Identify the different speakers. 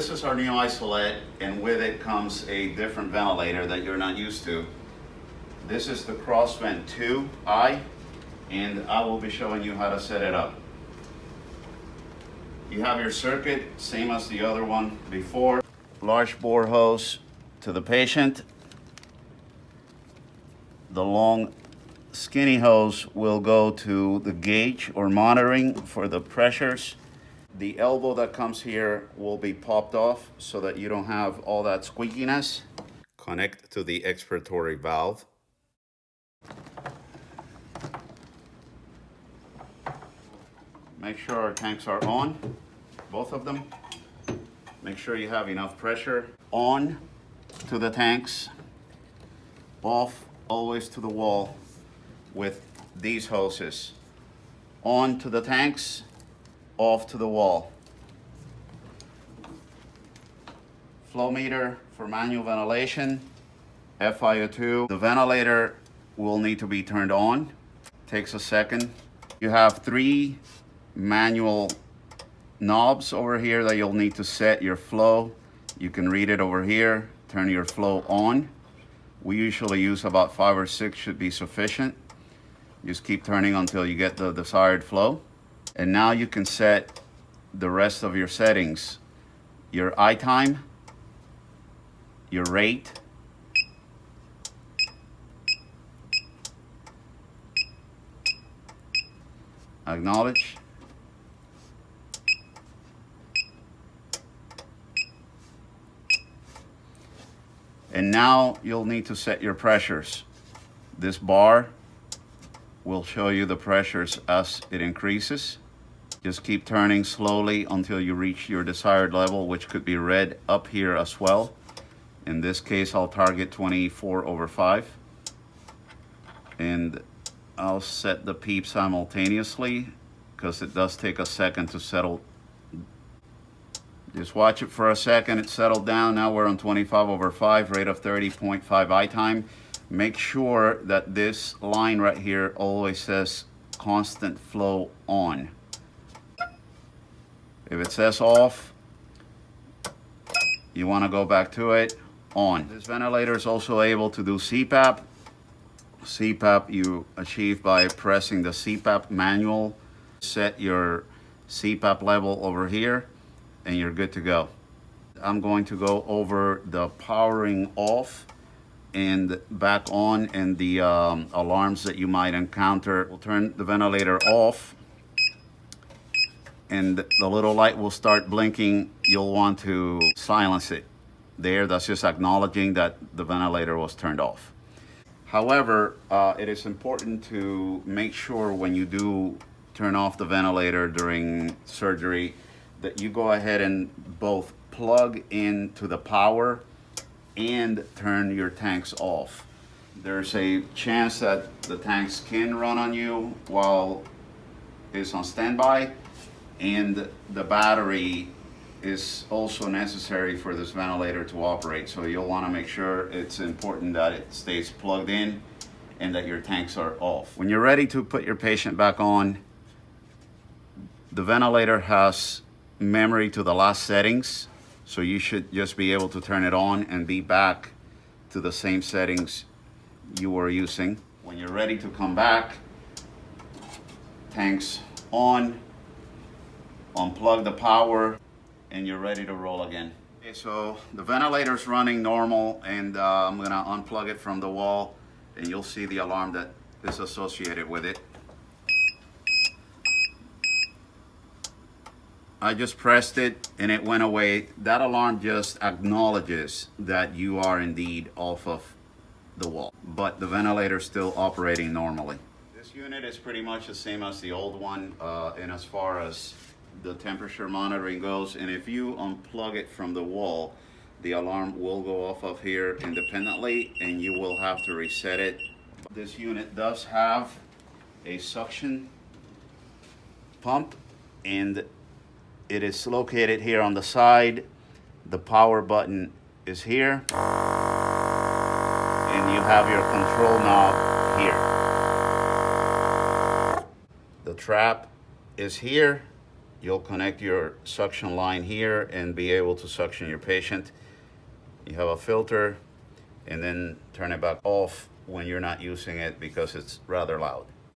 Speaker 1: This is our new Isolette, and with it comes a different ventilator that you're not used to. This is the Crossvent 2i, and I will be showing you how to set it up. You have your circuit, same as the other one before. Large bore hose to the patient. The long skinny hose will go to the gauge or monitoring for the pressures. The elbow that comes here will be popped off so that you don't have all that squeakiness. Connect to the expiratory valve. Make sure our tanks are on, both of them. Make sure you have enough pressure. On to the tanks, off always to the wall with these hoses. On to the tanks, off to the wall. Flow meter for manual ventilation, FiO2. The ventilator will need to be turned on. Takes a second. You have 3 manual knobs over here that you'll need to set your flow. You can read it over here. Turn your flow on. We usually use about 5 or 6 should be sufficient. Just keep turning until you get the desired flow. And now you can set the rest of your settings. Your eye time, your rate, acknowledge, and now you'll need to set your pressures. This bar will show you the pressures as it increases. Just keep turning slowly until you reach your desired level, which could be read up here as well. In this case, I'll target 24/5. And I'll set the PEEP simultaneously because it does take a second to settle. Just watch it for a second, it settled down. Now we're on 25/5, rate of 30.5 eye time. Make sure that this line right here always says constant flow on. If it says off, you want to go back to it, on. This ventilator is also able to do CPAP. CPAP you achieve by pressing the CPAP manual. Set your CPAP level over here and you're good to go. I'm going to go over the powering off and back on and the alarms that you might encounter. We'll turn the ventilator off and the little light will start blinking. You'll want to silence it. There, that's just acknowledging that the ventilator was turned off. However, it is important to make sure when you do turn off the ventilator during surgery that you go ahead and both plug into the power and turn your tanks off. There's a chance that the tanks can run on you while it's on standby, and the battery is also necessary for this ventilator to operate. So you'll want to make sure it's important that it stays plugged in and that your tanks are off. When you're ready to put your patient back on, the ventilator has memory to the last settings, so you should just be able to turn it on and be back to the same settings you were using. When you're ready to come back, tanks on, unplug the power, and you're ready to roll again. Okay, so the ventilator's running normal, and I'm gonna unplug it from the wall, and you'll see the alarm that is associated with it. I just pressed it and it went away. That alarm just acknowledges that you are indeed off of the wall, but the ventilator is still operating normally. This unit is pretty much the same as the old one, and as far as the temperature monitoring goes, and if you unplug it from the wall, the alarm will go off of here independently and you will have to reset it. This unit does have a suction pump and it is located here on the side. The power button is here and you have your control knob here. The trap is here you'll connect your suction line here and be able to suction your patient. You have a filter, and then turn it back off when you're not using it because it's rather loud.